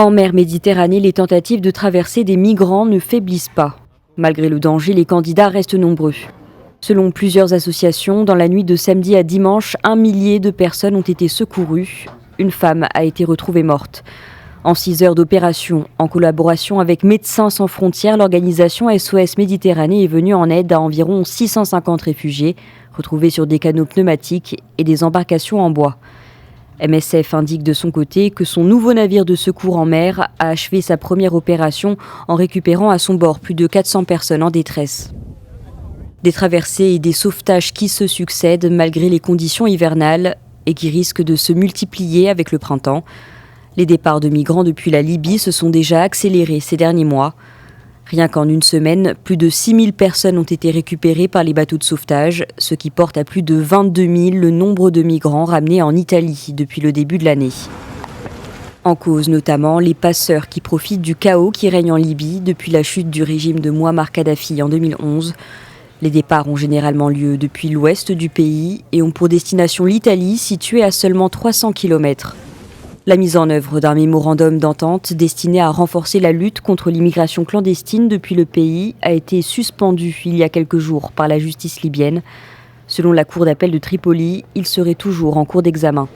En mer Méditerranée, les tentatives de traversée des migrants ne faiblissent pas. Malgré le danger, les candidats restent nombreux. Selon plusieurs associations, dans la nuit de samedi à dimanche, 1 millier de personnes ont été secourues. Une femme a été retrouvée morte. En 6 heures d'opération, en collaboration avec Médecins sans frontières, l'organisation SOS Méditerranée est venue en aide à environ 650 réfugiés, retrouvés sur des canots pneumatiques et des embarcations en bois. MSF indique de son côté que son nouveau navire de secours en mer a achevé sa première opération en récupérant à son bord plus de 400 personnes en détresse. Des traversées et des sauvetages qui se succèdent malgré les conditions hivernales et qui risquent de se multiplier avec le printemps. Les départs de migrants depuis la Libye se sont déjà accélérés ces derniers mois. Rien qu'en une semaine, plus de 6 000 personnes ont été récupérées par les bateaux de sauvetage, ce qui porte à plus de 22 000 le nombre de migrants ramenés en Italie depuis le début de l'année. En cause notamment les passeurs qui profitent du chaos qui règne en Libye depuis la chute du régime de Mouammar Kadhafi en 2011. Les départs ont généralement lieu depuis l'ouest du pays et ont pour destination l'Italie, située à seulement 300 km. La mise en œuvre d'un mémorandum d'entente destiné à renforcer la lutte contre l'immigration clandestine depuis le pays a été suspendue il y a quelques jours par la justice libyenne. Selon la cour d'appel de Tripoli, il serait toujours en cours d'examen.